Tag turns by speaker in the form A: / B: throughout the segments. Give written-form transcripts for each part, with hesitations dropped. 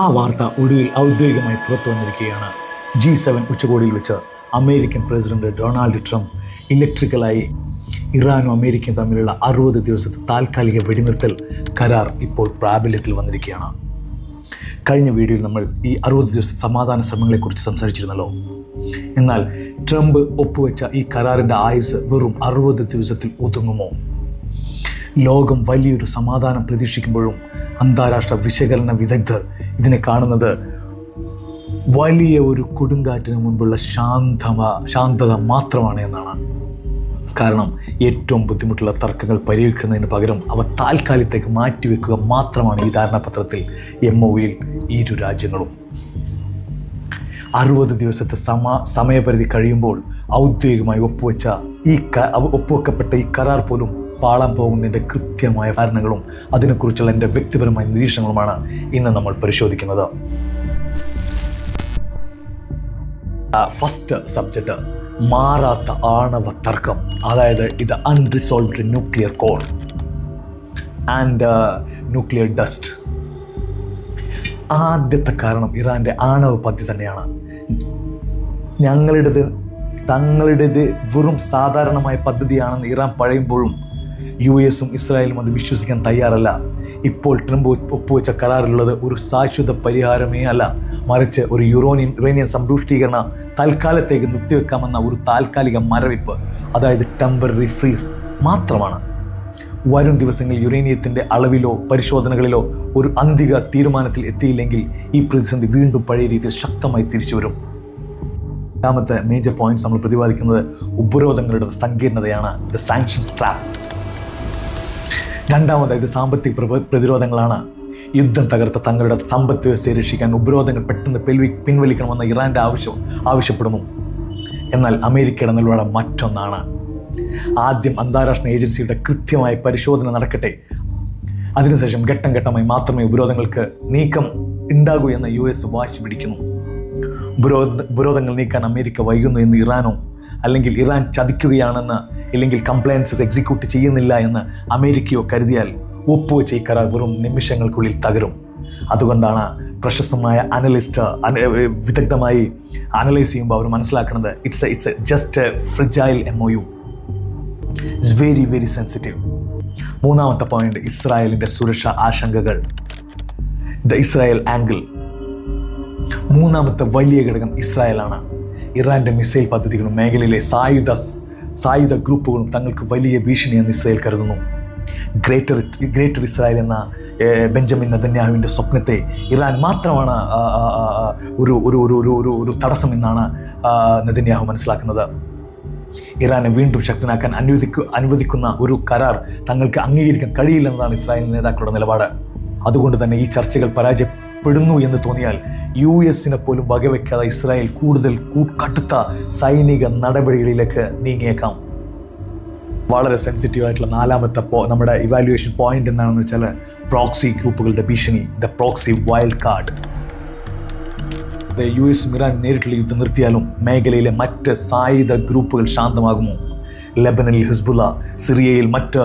A: ആ വാർത്ത ഒടുവിൽ ഔദ്യോഗികമായി പുറത്തു വന്നിരിക്കുകയാണ്. G7 ഉച്ചകോടിയിൽ വെച്ച് അമേരിക്കൻ പ്രസിഡന്റ് ഡൊണാൾഡ് ട്രംപ് ഇലക്ട്രിക്കലായി ഇറാനും അമേരിക്കയും തമ്മിലുള്ള 60 ദിവസത്തെ താൽക്കാലിക വെടിനിർത്തൽ കരാർ ഇപ്പോൾ പ്രാബല്യത്തിൽ വന്നിരിക്കുകയാണ്. കഴിഞ്ഞ വീഡിയോയിൽ നമ്മൾ ഈ 60 ദിവസത്തെ സമാധാന ശ്രമങ്ങളെക്കുറിച്ച് സംസാരിച്ചിരുന്നല്ലോ. എന്നാൽ ട്രംപ് ഒപ്പുവെച്ച ഈ കരാറിൻ്റെ ആയുസ് വെറും 60 ദിവസത്തിൽ ഒതുങ്ങുമോ? ലോകം വലിയൊരു സമാധാനം പ്രതീക്ഷിക്കുമ്പോഴും അന്താരാഷ്ട്ര വിശകലന വിദഗ്ധർ ഇതിനെ കാണുന്നത് വലിയ ഒരു കൊടുങ്കാറ്റിന് മുൻപുള്ള ശാന്തത മാത്രമാണ് എന്നാണ്. കാരണം ഏറ്റവും ബുദ്ധിമുട്ടുള്ള തർക്കങ്ങൾ പരിഹരിക്കുന്നതിന് പകരം അവ താൽക്കാലികത്തേക്ക് മാറ്റിവെക്കുക മാത്രമാണ് ഈ ധാരണാപത്രത്തിൽ MOUയിൽ ഇരു രാജ്യങ്ങളും. 60 ദിവസത്തെ സമയപരിധി കഴിയുമ്പോൾ ഔദ്യോഗികമായി ഒപ്പുവെക്കപ്പെട്ട ഈ കരാർ പോലും പാളാൻ പോകുന്നതിൻ്റെ കൃത്യമായ കാരണങ്ങളും അതിനെക്കുറിച്ചുള്ള എൻ്റെ വ്യക്തിപരമായ നിരീക്ഷണങ്ങളുമാണ് ഇന്ന് നമ്മൾ പരിശോധിക്കുന്നത്. ഫസ്റ്റ് സബ്ജക്റ്റ് മാറാത്ത ആണവ തർക്കം, അതായത് ഇത് unresolved nuclear core and nuclear dust. ആദ്യത്തെ കാരണം ഇറാൻ്റെ ആണവ പദ്ധതി തന്നെയാണ്. തങ്ങളുടേത് വെറും സാധാരണമായ പദ്ധതിയാണെന്ന് ഇറാൻ പറയുമ്പോഴും US-ഉം ഇസ്രായേലും അത് വിശ്വസിക്കാൻ തയ്യാറല്ല. ഇപ്പോൾ ട്രംപ് ഒപ്പുവെച്ച കരാറിലുള്ളത് ഒരു ശാശ്വത പരിഹാരമേ അല്ല, മറിച്ച് ഒരു യുറേനിയം സമ്പുഷ്ടീകരണ തൽക്കാലത്തേക്ക് നിർത്തിവെക്കാമെന്ന ഒരു താൽക്കാലിക മരവിപ്പ്, അതായത് ടെമ്പററി ഫ്രീസ് മാത്രമാണ്. വരും ദിവസങ്ങളിൽ യുറേനിയത്തിൻ്റെ അളവിലോ പരിശോധനകളിലോ ഒരു അന്തിമ തീരുമാനത്തിൽ എത്തിയില്ലെങ്കിൽ ഈ പ്രതിസന്ധി വീണ്ടും പഴയ രീതിയിൽ ശക്തമായി തിരിച്ചു വരും. രണ്ടാമത്തെ മേജർ പോയിന്റ്സ് നമ്മൾ പ്രതിപാദിക്കുന്നത് ഉപരോധങ്ങളുടെ സങ്കീർണതയാണ്, ദ സാങ്ഷൻസ് ട്രാപ്പ്. രണ്ടാമതായത് സാമ്പത്തിക പ്രതിരോധങ്ങളാണ്. യുദ്ധം തകർത്ത തങ്ങളുടെ സമ്പദ് വ്യവസ്ഥയെ രക്ഷിക്കാൻ ഉപരോധങ്ങൾ പെട്ടെന്ന് പിൻവലിക്കണമെന്ന് ഇറാൻ്റെ ആവശ്യപ്പെടുന്നു. എന്നാൽ അമേരിക്കയുടെ നിലപാട് മറ്റൊന്നാണ്. ആദ്യം അന്താരാഷ്ട്ര ഏജൻസിയുടെ കൃത്യമായ പരിശോധന നടക്കട്ടെ, അതിനുശേഷം ഘട്ടം ഘട്ടമായി മാത്രമേ ഉപരോധങ്ങൾക്ക് നീക്കം ഉണ്ടാകൂ എന്ന് US വാശി പിടിക്കുന്നു. ഉപരോധങ്ങൾ നീക്കാൻ അമേരിക്ക വൈകുന്നു എന്ന് ഇറാനോ, അല്ലെങ്കിൽ ഇറാൻ ചതിക്കുകയാണെന്ന്, അല്ലെങ്കിൽ കംപ്ലയൻസസ് എക്സിക്യൂട്ട് ചെയ്യുന്നില്ല എന്ന് അമേരിക്കയോ കരുതിയാൽ ഒപ്പുവെച്ച ഈ കരാർ വെറും നിമിഷങ്ങൾക്കുള്ളിൽ തകരും. അതുകൊണ്ടാണ് പ്രശസ്തമായ വിദഗ്ധമായി അനലൈസ് ചെയ്യുമ്പോൾ അവർ മനസ്സിലാക്കുന്നത് it's just a fragile MOU. It's very very sensitive. മൂന്നാമത്തെ പോയിന്റ് ഇസ്രായേലിൻ്റെ സുരക്ഷാ ആശങ്കകൾ, ദ ഇസ്രായേൽ ആംഗിൾ. മൂന്നാമത്തെ വലിയ ഘടകം ഇസ്രായേലാണ്. ഇറാൻ്റെ മിസൈൽ പദ്ധതികളും മേഖലയിലെ സായുധ ഗ്രൂപ്പുകളും തങ്ങൾക്ക് വലിയ ഭീഷണിയെന്ന് ഇസ്രായേൽ കരുതുന്നു. ഗ്രേറ്റർ ഇസ്രായേൽ എന്ന ബെഞ്ചമിൻ നെതന്യാഹുവിൻ്റെ സ്വപ്നത്തെ ഇറാൻ മാത്രമാണ് ഒരു തടസ്സമെന്നാണ് നെതന്യാഹു മനസ്സിലാക്കുന്നത്. ഇറാനെ വീണ്ടും ശക്തനാക്കാൻ അനുവദിക്കുന്ന ഒരു കരാർ തങ്ങൾക്ക് അംഗീകരിക്കാൻ കഴിയില്ലെന്നതാണ് ഇസ്രായേൽ നേതാക്കളുടെ നിലപാട്. അതുകൊണ്ട് തന്നെ ഈ ചർച്ചകൾ പരാജയപ്പെടുന്നു എന്ന് തോന്നിയാൽ US-നെ പോലും വകവെക്കാതെ ഇസ്രായേൽ കൂടുതൽ കടുത്ത സൈനിക നടപടികളിലേക്ക് നീങ്ങിയേക്കാം. വളരെ സെൻസിറ്റീവ് ആയിട്ടുള്ള നാലാമത്തെ നമ്മുടെ ഇവാലുവേഷൻ പോയിന്റ് എന്താണെന്ന് വെച്ചാൽ പ്രോക്സി ഗ്രൂപ്പുകളുടെ ഭീഷണി, ദ പ്രോക്സി വൈൽഡ് കാർഡ്. US-ഉം ഇറാൻ നേരിട്ടുള്ള യുദ്ധം നിർത്തിയാലും മേഖലയിലെ മറ്റ് സായുധ ഗ്രൂപ്പുകൾ ശാന്തമാകുമോ? ലെബനനിൽ ഹിസ്ബുള്ള, സിറിയയിൽ മറ്റ്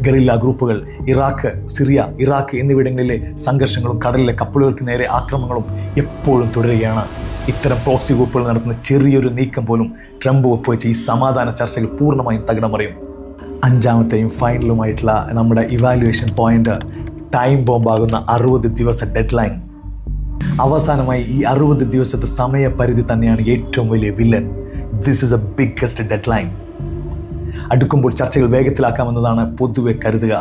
A: ഗറില്ല ഗ്രൂപ്പുകൾ, ഇറാഖ് എന്നിവിടങ്ങളിലെ സംഘർഷങ്ങളും കടലിലെ കപ്പലുകൾക്ക് നേരെ ആക്രമണങ്ങളും എപ്പോഴും തുടരുകയാണ്. ഇത്തരം പ്രോക്സി ഗ്രൂപ്പുകൾ നടത്തുന്ന ചെറിയൊരു നീക്കം പോലും ട്രംപ് ഒപ്പുവെച്ച ഈ സമാധാന ചർച്ചകൾ പൂർണ്ണമായും തകിടം മറിയും. അഞ്ചാമത്തെയും ഫൈനലുമായിട്ടുള്ള നമ്മുടെ ഇവാലുവേഷൻ പോയിന്റ് ടൈം ബോംബാകുന്ന 60 ദിവസ ഡെഡ് ലൈൻ. അവസാനമായി ഈ 60 ദിവസത്തെ സമയപരിധി തന്നെയാണ് ഏറ്റവും വലിയ villain. This is A biggest dead line. അടുക്കുമ്പോൾ ചർച്ചകൾ വേഗത്തിലാക്കാമെന്നതാണ് പൊതുവെ കരുതുക.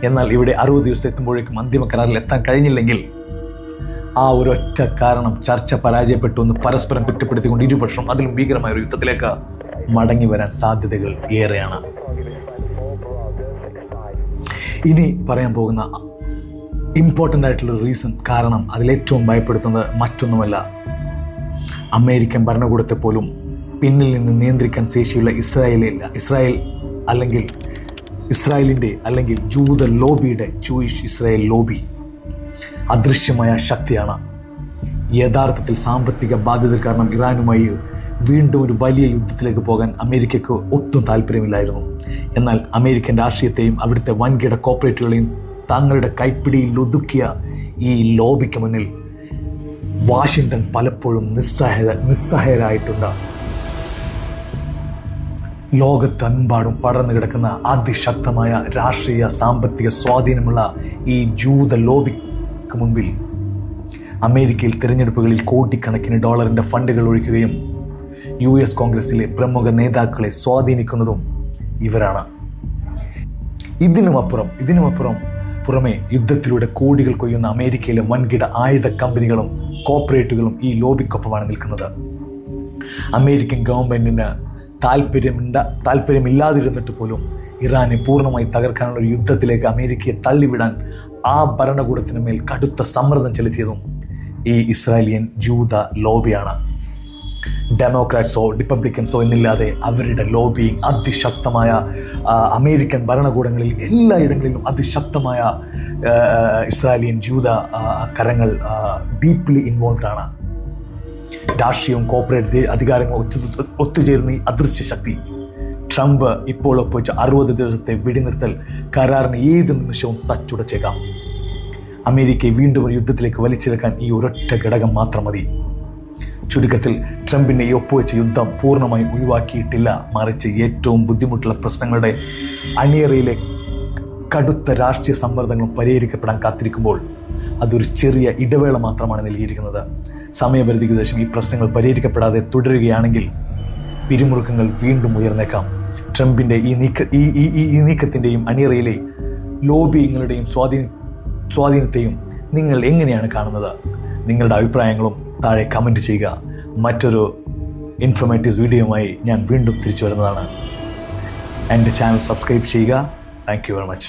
A: എന്നാൽ ഇവിടെ 60 ദിവസം എത്തുമ്പോഴേക്കും അന്തിമ കരാറിൽ എത്താൻ കഴിഞ്ഞില്ലെങ്കിൽ ആ ഒരൊറ്റ കാരണം ചർച്ച പരാജയപ്പെട്ടു എന്ന് പരസ്പരം കുറ്റപ്പെടുത്തിക്കൊണ്ട് ഇരുപക്ഷം അതിലും ഭീകരമായ ഒരു യുദ്ധത്തിലേക്ക് മടങ്ങി വരാൻ സാധ്യതകൾ ഏറെയാണ്. ഇനി പറയാൻ പോകുന്ന ഇമ്പോർട്ടൻ്റ് ആയിട്ടുള്ള റീസൺ, കാരണം അതിലേറ്റവും ഭയപ്പെടുത്തുന്നത് മറ്റൊന്നുമല്ല, അമേരിക്കൻ ഭരണകൂടത്തെ പോലും പിന്നിൽ നിന്ന് നിയന്ത്രിക്കാൻ ശേഷിയുള്ള ഇസ്രായേലിൻ്റെ അല്ലെങ്കിൽ ജൂത ലോബിയുടെ ജൂയിഷ് ഇസ്രായേൽ ലോബി അദൃശ്യമായ ശക്തിയാണ്. യഥാർത്ഥത്തിൽ സാമ്പത്തിക ബാധ്യത കാരണം ഇറാനുമായി വീണ്ടും ഒരു വലിയ യുദ്ധത്തിലേക്ക് പോകാൻ അമേരിക്കയ്ക്ക് ഒട്ടും താല്പര്യമില്ലായിരുന്നു. എന്നാൽ അമേരിക്കൻ രാഷ്ട്രീയത്തെയും അവിടുത്തെ വൻകിട കോർപ്പറേറ്റുകളെയും തങ്ങളുടെ കൈപ്പിടിയിൽ ഒതുക്കിയ ഈ ലോബിക്ക് മുന്നിൽ വാഷിങ്ടൺ പലപ്പോഴും നിസ്സഹായരായിട്ടുണ്ട്. ലോകത്തെമ്പാടും പടർന്നു കിടക്കുന്ന അതിശക്തമായ രാഷ്ട്രീയ സാമ്പത്തിക സ്വാധീനമുള്ള ഈ ജൂത ലോബിക്ക് മുൻപിൽ അമേരിക്കയിൽ തിരഞ്ഞെടുപ്പുകളിൽ കോടിക്കണക്കിന് ഡോളറിൻ്റെ ഫണ്ടുകൾ ഒഴിക്കുകയും US കോൺഗ്രസിലെ പ്രമുഖ നേതാക്കളെ സ്വാധീനിക്കുന്നതും ഇവരാണ്. ഇതിനുമപ്പുറം പുറമെ യുദ്ധത്തിലൂടെ കോടികൾ കൊയ്യുന്ന അമേരിക്കയിലെ വൻകിട ആയുധ കമ്പനികളും കോർപ്പറേറ്റുകളും ഈ ലോബിക്കൊപ്പമാണ് നിൽക്കുന്നത്. അമേരിക്കൻ ഗവൺമെന്റിന് താല്പര്യമില്ലാതിരുന്നിട്ട് പോലും ഇറാനെ പൂർണ്ണമായി തകർക്കാനുള്ള ഒരു യുദ്ധത്തിലേക്ക് അമേരിക്കയെ തള്ളിവിടാൻ ആ ഭരണകൂടത്തിന് മേൽ കടുത്ത സമ്മർദ്ദം ചെലുത്തിയതും ഈ ഇസ്രായേലിയൻ ജൂത ലോബിയാണ്. ഡെമോക്രാറ്റ്സോ റിപ്പബ്ലിക്കൻസോ എന്നില്ലാതെ അവരുടെ ലോബിയിങ് അതിശക്തമായ അമേരിക്കൻ ഭരണകൂടങ്ങളിൽ എല്ലായിടങ്ങളിലും അതിശക്തമായ ഇസ്രായേലിയൻ ജൂത കരങ്ങൾ ഡീപ്ലി ഇൻവോൾവ് ആണ്. രാഷ്ട്രീയവും കോർപ്പറേറ്റ് അധികാരങ്ങളും ഒത്തുചേർന്ന ഈ അദൃശ്യ ശക്തി ട്രംപ് ഇപ്പോൾ ഒപ്പുവെച്ച 60 ദിവസത്തെ വെടിനിർത്തൽ കരാറിന് ഏത് നിമിഷവും തച്ചുടച്ചേക്കാം. അമേരിക്കയെ വീണ്ടും ഒരു യുദ്ധത്തിലേക്ക് വലിച്ചെടുക്കാൻ ഈ ഒരൊറ്റ ഘടകം മാത്രം മതി. ചുരുക്കത്തിൽ ട്രംപിൻ്റെ ഈ ഒപ്പുവെച്ച യുദ്ധം പൂർണ്ണമായും ഒഴിവാക്കിയിട്ടില്ല, മറിച്ച് ഏറ്റവും ബുദ്ധിമുട്ടുള്ള പ്രശ്നങ്ങളുടെ അണിയറയിലെ കടുത്ത രാഷ്ട്രീയ സമ്മർദ്ദങ്ങളും പരിഹരിക്കപ്പെടാൻ കാത്തിരിക്കുമ്പോൾ അതൊരു ചെറിയ ഇടവേള മാത്രമാണ് നൽകിയിരിക്കുന്നത്. സമയപരിധിക്ക് ശേഷം ഈ പ്രശ്നങ്ങൾ പരിഹരിക്കപ്പെടാതെ തുടരുകയാണെങ്കിൽ പിരിമുറുക്കങ്ങൾ വീണ്ടും ഉയർന്നേക്കാം. ട്രംപിൻ്റെ ഈ നീക്കത്തിൻ്റെയും അണിയറയിലെ ലോബിങ്ങളുടെയും സ്വാധീനത്തെയും നിങ്ങൾ എങ്ങനെയാണ് കാണുന്നത്? നിങ്ങളുടെ അഭിപ്രായങ്ങളും താഴെ കമൻറ്റ് ചെയ്യുക. മറ്റൊരു ഇൻഫോർമേറ്റീവ് വീഡിയോയുമായി ഞാൻ വീണ്ടും തിരിച്ചു വരുന്നതാണ്. എൻ്റെ ചാനൽ സബ്സ്ക്രൈബ് ചെയ്യുക. Thank you very much.